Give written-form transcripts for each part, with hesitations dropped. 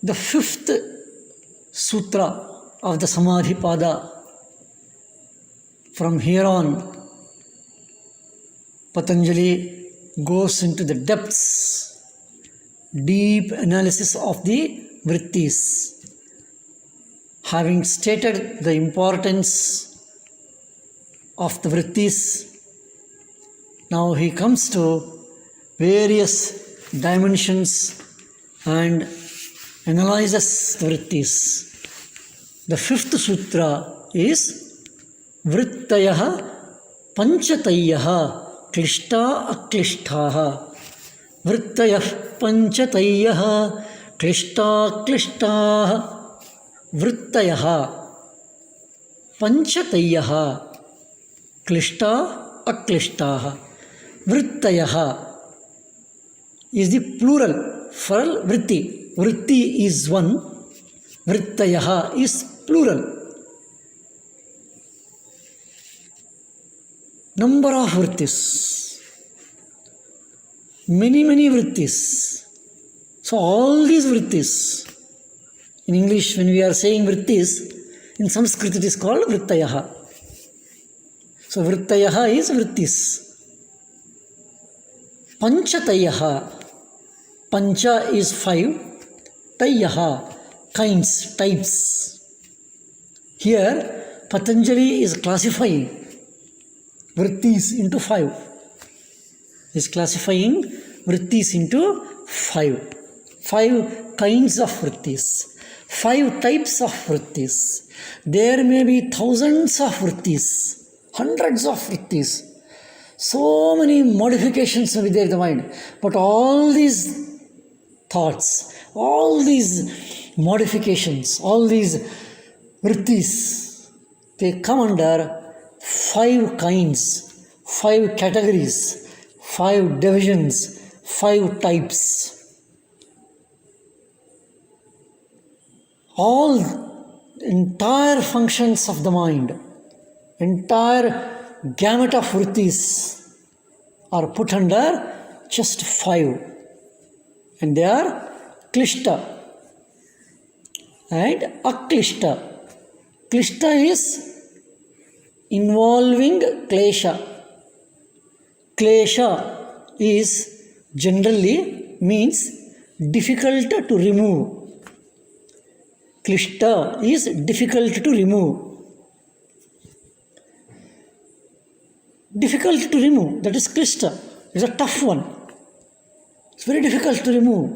The fifth sutra of the Samadhipada. From here on, Patanjali goes into the depths, deep analysis of the vrittis. Having stated the importance of the vrittis, now he comes to various dimensions and analyzes the vrittis. The fifth sutra is Vrittayaha Panchatayaha Klishta Aklishtaha. Vrittayah Panchatayaha Klishta Klishtaha. Vrittayaha Panchatayaha Klishta Aklishtaha. Vrittayaha is the plural for vritti. Vritti is one, Vrittayaha is plural. Number of vrittis, many vrittis. So all these vrittis, in English when we are saying vrittis, in Sanskrit it is called Vrittayaha. So Vrittayaha is vrittis. Panchatayaha, Pancha is 5, Tayaha, kinds, types. Here Patanjali is classifying vrittis into 5. He is classifying vrittis into 5. 5 kinds of vrittis. 5 types of vrittis. There may be thousands of vrittis, hundreds of vrittis. So many modifications will be there in the mind. But all these thoughts, all these modifications, all these vrittis, they come under 5 kinds, 5 categories, 5 divisions, 5 types. All entire functions of the mind, entire gamut of vrittis are put under just 5. And they are klishta and aklishta. Klishta is involving klesha. Klesha is generally means difficult to remove. Klishta is difficult to remove. Difficult to remove, that is klishta. It's a tough one. It's very difficult to remove,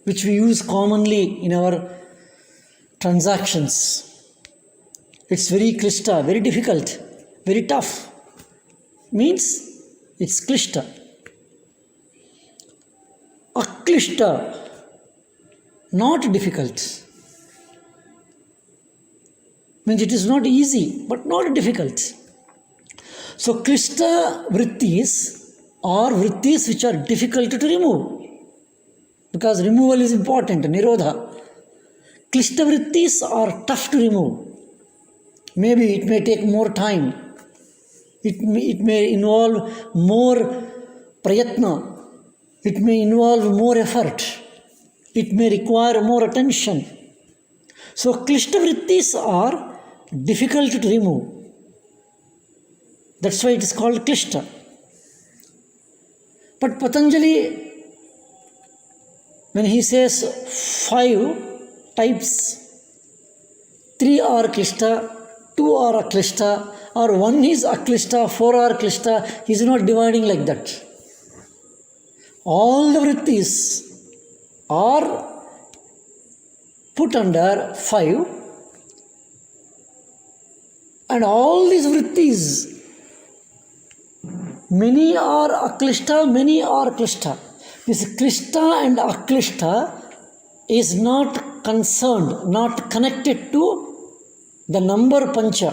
which we use commonly in our transactions. It's very klishta, very difficult, very tough. Means it's klishta. Aklishta, not difficult. Means it is not easy, but not difficult. So klishta vrittis are vrittis which are difficult to remove, because removal is important, nirodha. Klishta vrittis are tough to remove. Maybe it may take more time. It may involve more prayatna. It may involve more effort. It may require more attention. So klishta vrittis are difficult to remove. That's why it is called klishta. But Patanjali, when he says 5 types, 3 are klishta, 2 are aklishta, or 1 is aklishta, 4 are klishta, he is not dividing like that. All the vrittis are put under 5, and all these vrittis, many are aklishta, many are klishta. This klishta and aklishta is not concerned, not connected to the number pancha.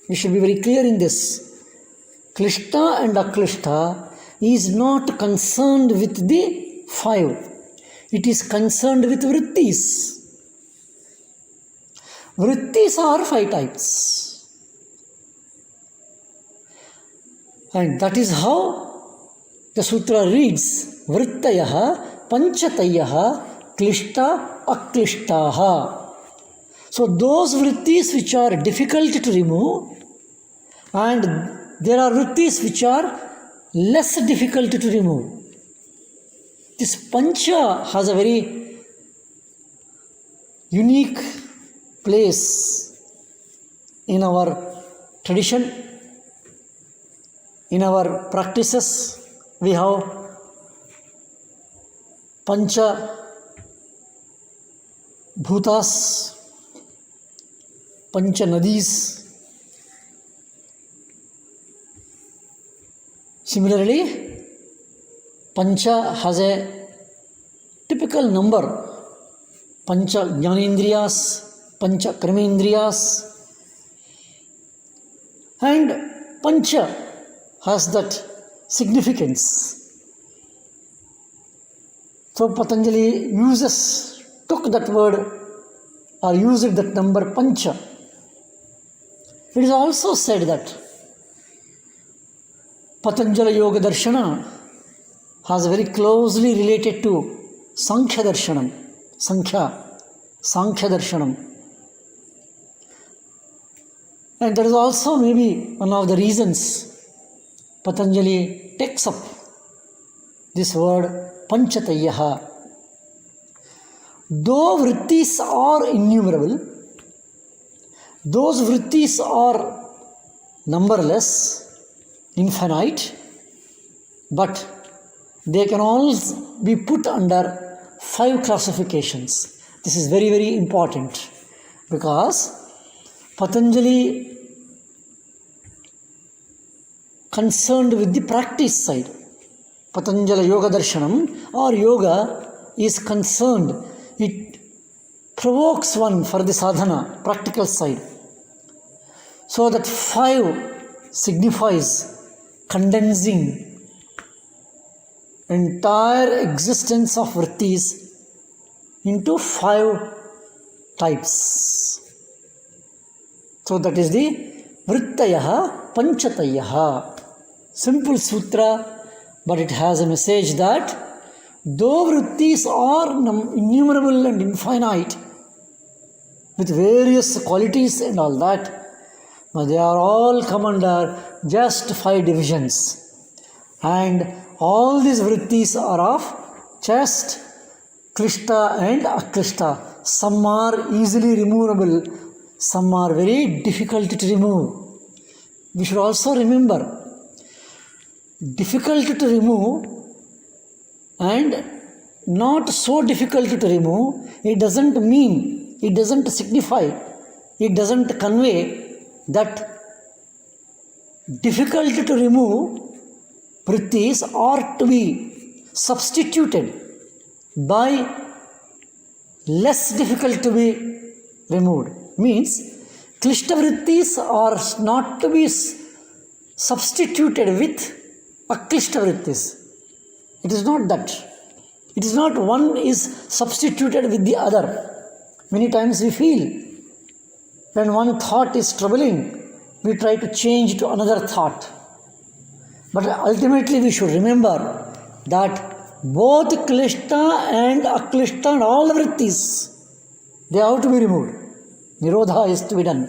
We should be very clear in this. Klishta and aklishta is not concerned with the 5. It is concerned with vrittis. Vrittis are 5 types. And that is how the sutra reads, Vrittayaha Panchatayaha Klishta Aklishtaha. So those vrittis which are difficult to remove, and there are vrittis which are less difficult to remove. This pancha has a very unique place in our tradition, in our practices. We have pancha bhutas, pancha nadis. Similarly, pancha has a typical number: pancha jnanendriyas, pancha karmendriyas, and pancha has that significance. So Patanjali took that word or used that number pancha. It is also said that Patanjali Yoga Darshana has very closely related to Sankhya Darshanam, Sankhya Darshanam. And that is also maybe one of the reasons Patanjali takes up this word Panchatayaha. Though vrittis are innumerable, those vrittis are numberless, infinite, but they can all be put under 5 classifications. This is very, very important, because Patanjali concerned with the practice side. Patanjali Yoga Darshanam or yoga is concerned, it provokes one for the sadhana, practical side. So that 5 signifies condensing entire existence of vrittis into 5 types. So that is the Vrittayaha Panchatayaha. Simple sutra, but it has a message that though vrittis are innumerable and infinite, with various qualities and all that, but they are all come under just 5 divisions. And all these vrittis are of chest, klishta and aklishta. Some are easily removable, some are very difficult to remove. We should also remember, difficult to remove and not so difficult to remove, it doesn't mean, it doesn't signify, it doesn't convey that difficult to remove vrittis are to be substituted by less difficult to be removed. Means, klishta vrittis are not to be substituted with aklishta vrittis. It is not that. It is not one is substituted with the other. Many times we feel when one thought is troubling, we try to change to another thought. But ultimately we should remember that both klishta and aklishta and all the vrittis, they have to be removed. Nirodha is to be done.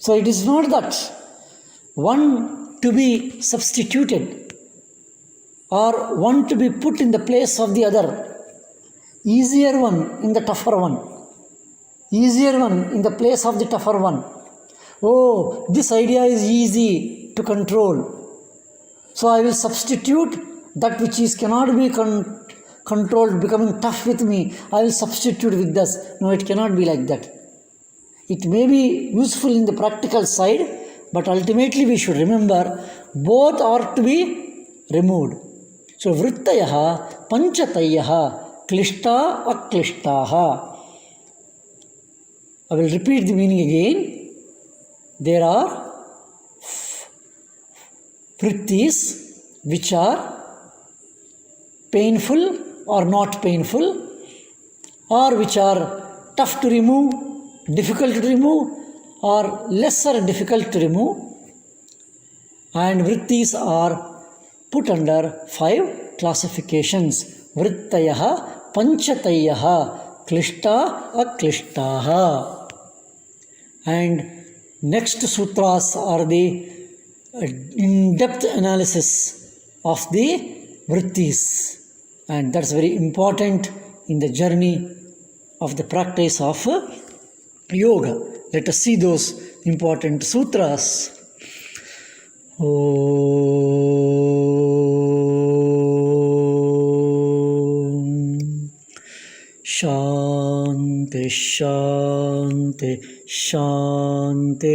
So it is not that one to be substituted or one to be put in the place of the other. Easier one in the tougher one. Easier one in the place of the tougher one. Oh, this idea is easy to control. So I will substitute that which is cannot be controlled, becoming tough with me. I will substitute with this. No, it cannot be like that. It may be useful in the practical side, but ultimately we should remember both are to be removed. So vrittayaha, panchatayaha, klishta, aklishtaha. I will repeat the meaning again. There are vrittis which are painful or not painful, or which are tough to remove difficult to remove or lesser difficult to remove, and vrittis are put under 5 classifications. Vrittayaha, panchatayaha, klishta, aklishtaha. And next sutras are the in-depth analysis of the vrittis, and that's very important in the journey of the practice of yoga. Let us see those important sutras. Om Shanti Shanti Shanti.